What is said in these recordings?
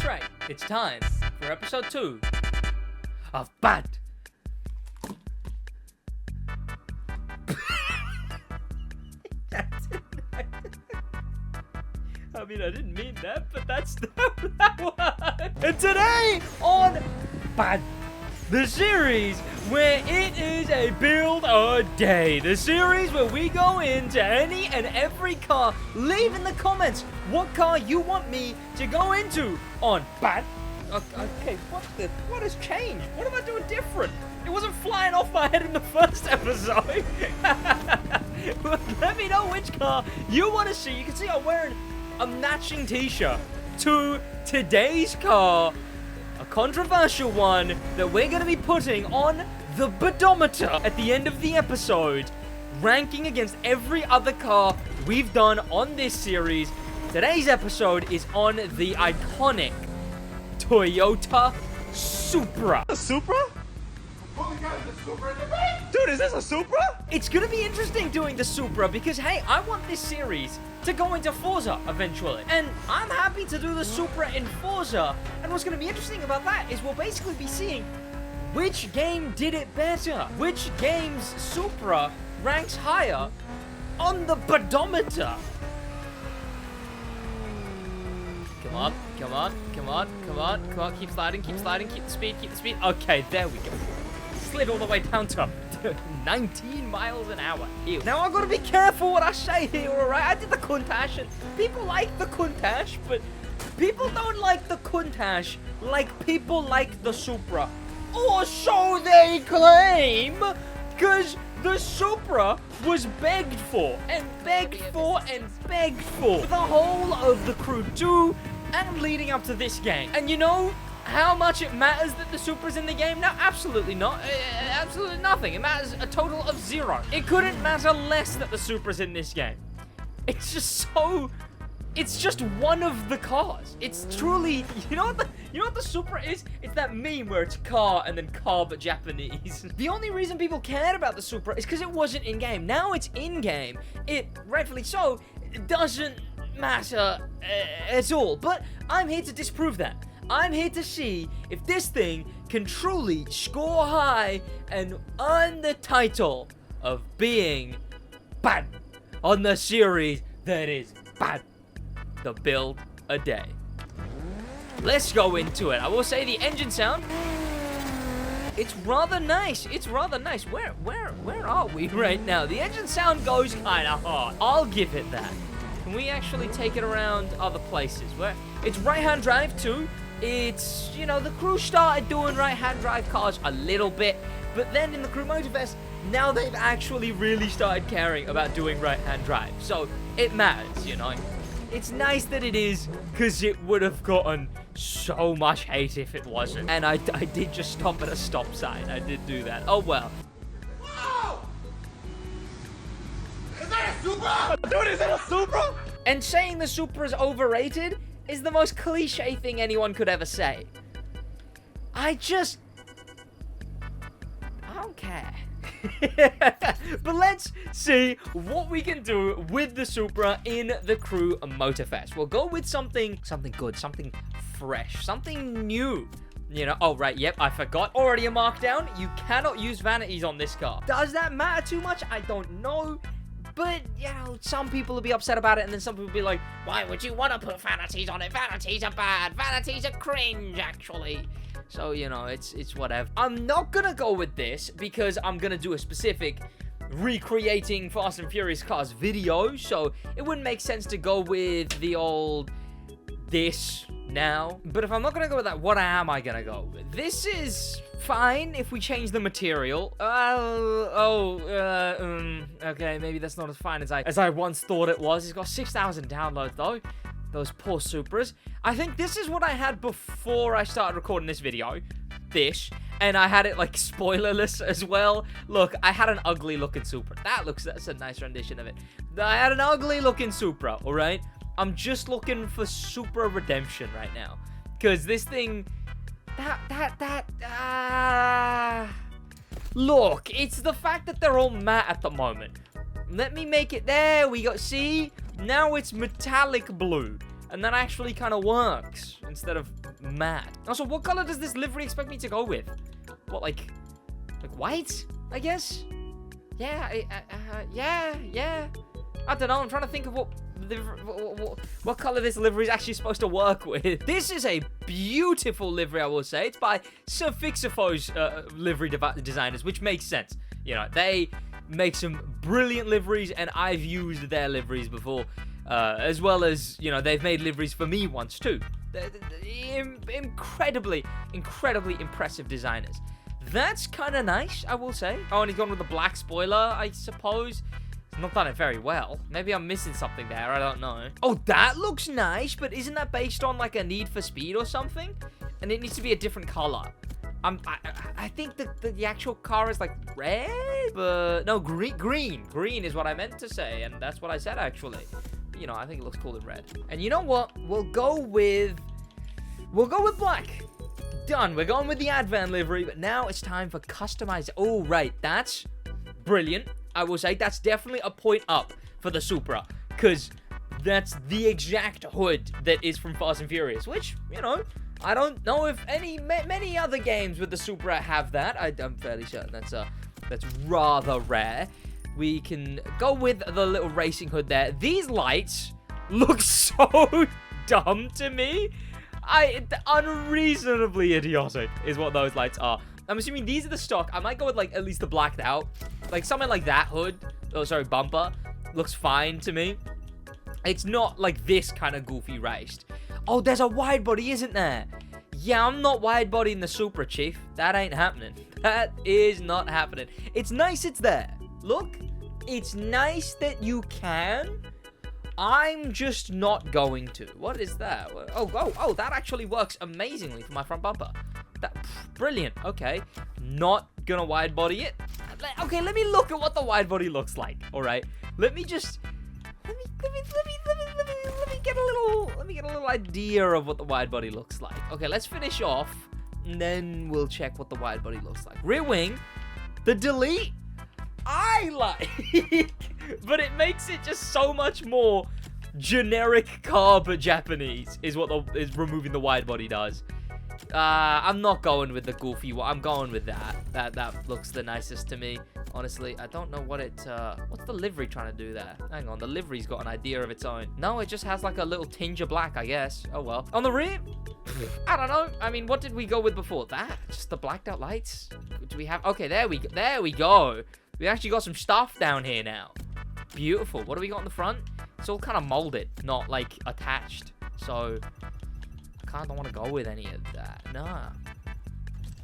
right. It's time for episode 2 of Bad. I mean, I didn't mean that, but that's that one. And today on Bad, the series where it is a build a day. The series where we go into any and every car. Leave in the comments what car you want me to go into on Bad. Okay, what has changed? What am I doing different? It wasn't flying off my head in the first episode. Let me know which car you want to see. You can see I'm wearing a matching t-shirt to today's car. A controversial one that we're going to be putting on the pedometer at the end of the episode, ranking against every other car we've done on this series. Today's episode is on the iconic Toyota Supra. A Supra? Dude, is this a Supra? It's going to be interesting doing the Supra because, hey, I want this series to go into Forza eventually. And I'm happy to do the Supra in Forza. And what's going to be interesting about that is we'll basically be seeing which game did it better. Which game's Supra ranks higher on the pedometer. Come on, come on, come on, come on, come on. Keep sliding, keep sliding, keep the speed, keep the speed. Okay, there we go. Slid all the way down to 19 miles an hour. Ew. Now I've got to be careful what I say here, alright? I did the Countach, and people like the Countach, but people don't like the Countach like people like the Supra. Or so they claim, because the Supra was begged for, and begged for, and begged for the whole of the Crew 2 and leading up to this game. And you know how much it matters that the Supra's in the game? No, absolutely not. Absolutely nothing. It matters a total of 0. It couldn't matter less that the Supra's in this game. It's just so... It's just one of the cars. It's truly... You know what the Supra is? It's that meme where it's car and then car but Japanese. The only reason people cared about the Supra is because it wasn't in-game. Now it's in-game. It, rightfully so, doesn't matter at all. But I'm here to disprove that. I'm here to see if this thing can truly score high and earn the title of being bad on the series that is bad. The build a day. Let's go into it. I will say the engine sound, it's rather nice. It's rather nice. Where are we right now? The engine sound goes kind of hard. I'll give it that. Can we actually take it around other places? Where it's right-hand drive too. It's, you know, the Crew started doing right-hand drive cars a little bit, but then in the Crew Motorfest, now they've actually really started caring about doing right-hand drive. So it matters, you know. It's nice that it is, because it would have gotten so much hate if it wasn't. And I did just stop at a stop sign. I did do that. Oh, well. Whoa! Is that a Supra? Dude, is it a Supra? And saying the Supra is overrated is the most cliche thing anyone could ever say. I don't care. But let's see what we can do with the Supra in the Crew Motorfest. We'll go with something good, something fresh, something new. You know, oh, right, yep, I forgot. Already a markdown. You cannot use vanities on this car. Does that matter too much? I don't know. But, you know, some people will be upset about it, and then some people will be like, why would you want to put vanities on it? Vanities are bad. Vanities are cringe, actually. So, you know, it's whatever. I'm not gonna go with this, because I'm gonna do a specific recreating Fast and Furious cars video, so it wouldn't make sense to go with the old this now. But if I'm not gonna go with that, what am I gonna go with? This is fine if we change the material. Okay, maybe that's not as fine as I once thought it was. It's got 6,000 downloads though. Those poor Supras. I think this is what I had before I started recording this video. This. And I had it like spoilerless as well. Look, I had an ugly looking Supra. That's a nice rendition of it. I had an ugly looking Supra, alright? I'm just looking for Supra redemption right now. Because this thing... Look, it's the fact that they're all matte at the moment. Let me make it... There we go. See? Now it's metallic blue. And that actually kind of works instead of matte. Also, what color does this livery expect me to go with? What, like white, I guess? Yeah, yeah. I don't know. I'm trying to think of what color this livery is actually supposed to work with. This is a beautiful livery, I will say. It's by Fixafo's livery designers, which makes sense. You know, they make some brilliant liveries, and I've used their liveries before, as well as, you know, they've made liveries for me once too. They're incredibly impressive designers. That's kind of nice, I will say. Oh, and he's gone with the black spoiler, I suppose. He's not done it very well. Maybe I'm missing something there, I don't know. Oh, that looks nice, but isn't that based on like a Need for Speed or something? And it needs to be a different color. I think that the actual car is like red, but no, green. Green is what I meant to say, and that's what I said actually. But, you know, I think it looks cool in red. And you know what? We'll go with black. Done. We're going with the Advan livery, but now it's time for customized. Oh, right. That's brilliant. I will say that's definitely a point up for the Supra, because that's the exact hood that is from Fast and Furious, which, you know, I don't know if many other games with the Supra have that. I'm fairly certain that's rather rare. We can go with the little racing hood there. These lights look so dumb to me. Unreasonably idiotic is what those lights are. I'm assuming these are the stock. I might go with like at least the blacked out, like something like that hood. Oh, sorry, bumper looks fine to me. It's not like this kind of goofy raced. Oh, there's a wide body, isn't there? Yeah, I'm not wide bodying the Supra, Chief. That ain't happening. That is not happening. It's nice it's there. Look, it's nice that you can. I'm just not going to. What is that? Oh, that actually works amazingly for my front bumper. Brilliant. Okay. Not gonna wide body it. Okay, let me look at what the wide body looks like. All right. Let me get a little idea of what the wide body looks like. Okay, let's finish off, and then we'll check what the wide body looks like. Rear wing, the delete, I like, but it makes it just so much more generic car but Japanese is what is removing the wide body does. I'm not going with the goofy one. I'm going with that. That looks the nicest to me. Honestly, I don't know what what's the livery trying to do there? Hang on, the livery's got an idea of its own. No, it just has like a little tinge of black, I guess. Oh well. On the rear, I don't know. I mean, what did we go with before that? Just the blacked out lights? Do we have? Okay, there we go. We actually got some stuff down here now. Beautiful. What do we got on the front? It's all kind of molded, not like attached. So I kind of don't want to go with any of that. Nah.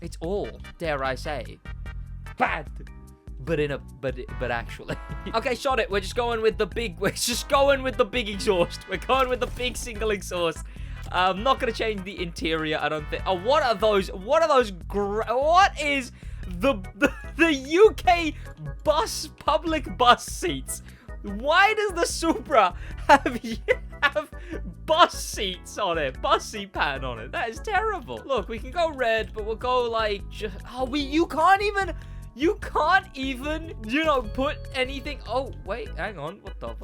It's all, dare I say, bad. But actually. Okay, shot it. We're just going with the big exhaust. We're going with the big single exhaust. I'm not gonna change the interior, I don't think. Oh, what are those? What is the UK public bus seats? Why does the Supra have bus seats on it? Bus seat pattern on it? That is terrible. Look, we can go red, but we'll go like you can't even, you know, put anything. Oh, wait, hang on. What the,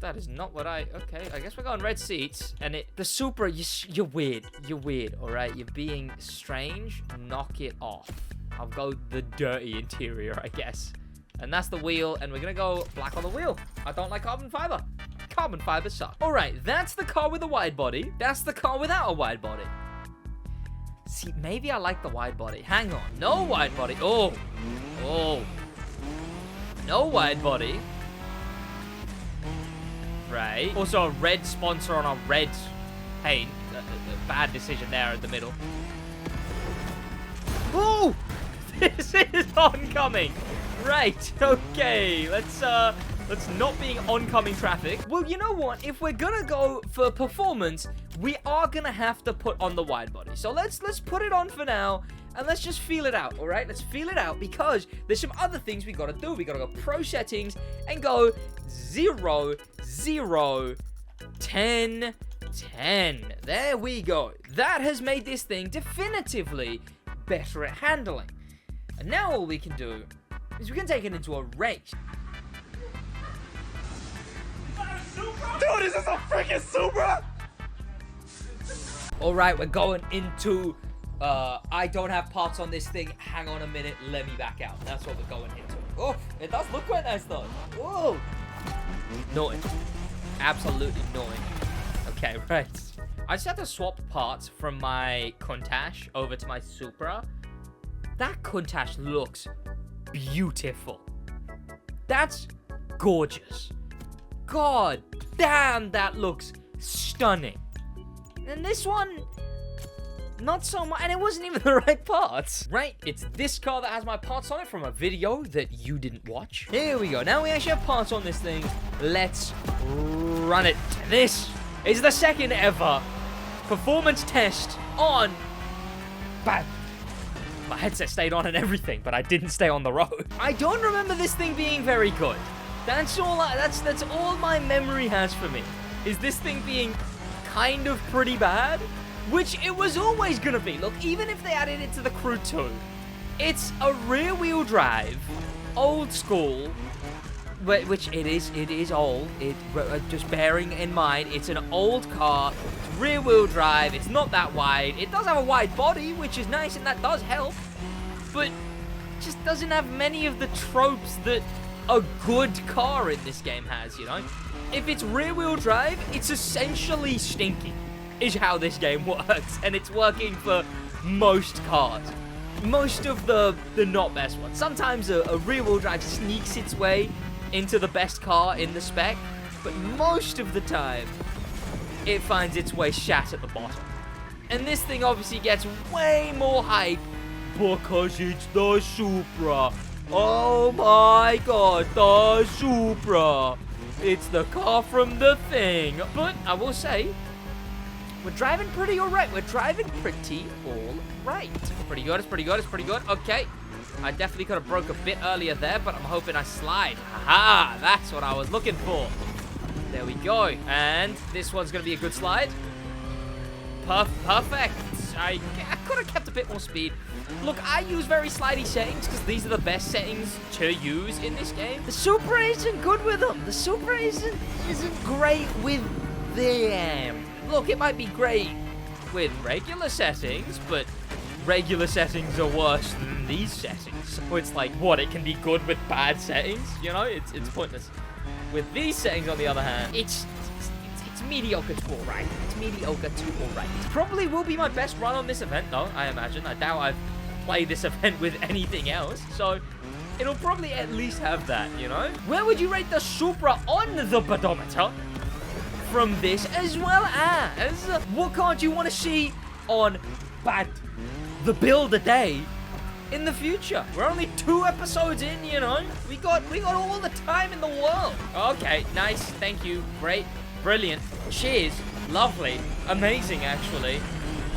that is not what okay, I guess we're going red seats. And the Supra, you're weird. You're weird, all right? You're being strange. Knock it off. I'll go the dirty interior, I guess. And that's the wheel, and we're gonna go black on the wheel. I don't like carbon fiber. Carbon fiber sucks. All right, that's the car with a wide body. That's the car without a wide body. See, maybe I like the wide body. Hang on. No wide body. Oh. No wide body. Right. Also, a red sponsor on a red paint. A bad decision there in the middle. Oh! This is oncoming. Right. Okay. Let's not be in oncoming traffic. Well, you know what? If we're gonna go for performance, we are gonna have to put on the wide body. So let's put it on for now, and let's just feel it out, all right? Let's feel it out, because there's some other things we gotta do. We gotta go pro settings and go 0, 0, 10, 10. There we go. That has made this thing definitively better at handling. And now all we can do is we can take it into a race. Dude, is this a freaking Supra? All right, we're going into... I don't have parts on this thing. Hang on a minute. Let me back out. That's what we're going into. Oh, it does look quite nice, though. Whoa. Annoying. Absolutely annoying. Okay, right. I just had to swap parts from my Countach over to my Supra. That Countach looks beautiful. That's gorgeous. God damn, that looks stunning. And this one, not so much. And it wasn't even the right parts. Right, it's this car that has my parts on it from a video that you didn't watch. Here we go. Now we actually have parts on this thing. Let's run it. This is the second ever performance test on bad. My headset stayed on and everything, but I didn't stay on the road. I don't remember this thing being very good. That's all. That's all my memory has for me. Is this thing being kind of pretty bad? Which it was always gonna be. Look, even if they added it to the Crew 2, it's a rear-wheel drive, old school. Which it is old. Just bearing in mind, it's an old car. It's rear-wheel drive. It's not that wide. It does have a wide body, which is nice, and that does help. But it just doesn't have many of the tropes that a good car in this game has, you know? If it's rear-wheel drive, it's essentially stinky, is how this game works. And it's working for most cars. Most of the not best ones. Sometimes a rear-wheel drive sneaks its way into the best car in the spec, but most of the time, it finds its way shat at the bottom. And this thing obviously gets way more hype because it's the Supra. Oh my god, the Supra. It's the car from the thing. But I will say, we're driving pretty alright. We're driving pretty alright. Pretty good, it's pretty good, it's pretty good. Okay. I definitely could have broke a bit earlier there, but I'm hoping I slide. Haha, that's what I was looking for. There we go. And this one's going to be a good slide. Perfect. I could have kept a bit more speed. Look, I use very slidey settings because these are the best settings to use in this game. The Supra isn't good with them. The Supra isn't great with them. Look, it might be great with regular settings, but regular settings are worse than these settings. So it's like, what, it can be good with bad settings? You know, it's pointless. With these settings, on the other hand, it's mediocre to alright. It's mediocre to alright. Probably will be my best run on this event, though, I imagine. I doubt I've played this event with anything else, so it'll probably at least have that, you know? Where would you rate the Supra on the pedometer from this, as well as what car do you want to see on bad? The build a day in the future. We're only 2 episodes in, you know. We got all the time in the world. Okay, nice. Thank you. Great. Brilliant. Cheers. Lovely. Amazing, actually.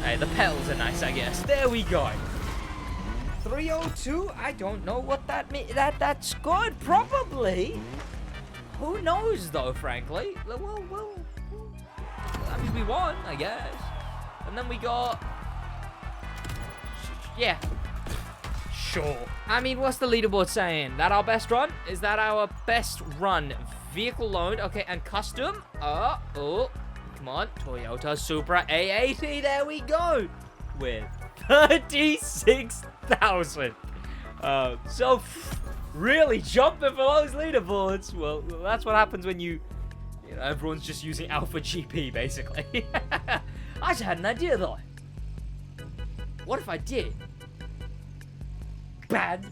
Hey, the pedals are nice, I guess. There we go. 302? I don't know what that means. That's good, probably. Who knows, though, frankly. Well, I mean, we won, I guess. And then we got... Yeah. Sure. I mean, what's the leaderboard saying? That our best run? Is that our best run? Vehicle load. Okay, and custom. Oh, come on. Toyota Supra A80. There we go. With 36,000. So, really jumping for those leaderboards. Well, that's what happens when you know, everyone's just using Alpha GP, basically. I just had an idea, though. What if I did bad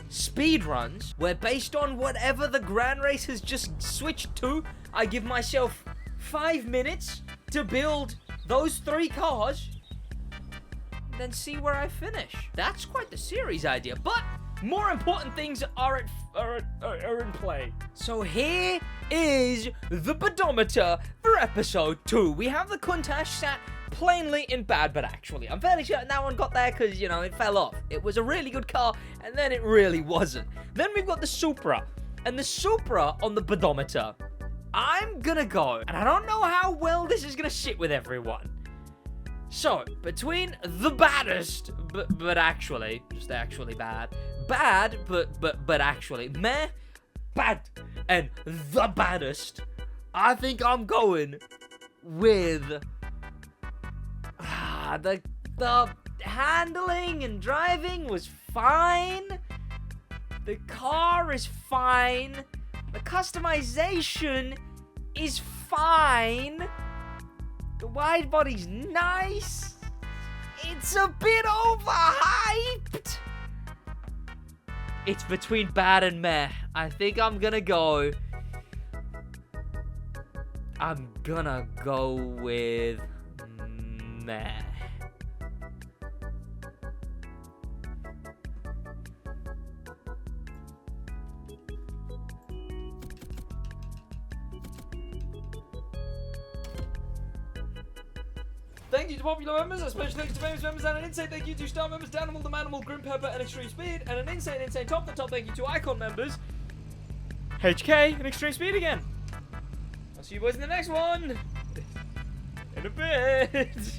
speed runs where, based on whatever the Grand Race has just switched to, I give myself 5 minutes to build those 3 cars, then see where I finish? That's quite the series idea, but more important things are in play. So here is the pedometer for episode 2. We have the Countach sat plainly in bad, but actually, I'm fairly certain that one got there because, you know, it fell off. It was a really good car, and then it really wasn't. Then we've got the Supra, and the Supra on the pedometer, I'm gonna go, and I don't know how well this is gonna sit with everyone. So, between the baddest, but actually, just actually bad, but actually, meh, bad, and the baddest, I think I'm going with... The handling and driving was fine. The car is fine. The customization is fine. The wide body's nice. It's a bit overhyped. It's between bad and meh. I think I'm gonna go with meh. Thank you to popular members, a special thanks to famous members, and an insane thank you to star members Danimal, the Manimal, Grim Pepper, and Extreme Speed, and an insane top thank you to Icon members HK and Extreme Speed again. I'll see you boys in the next one. In a bit.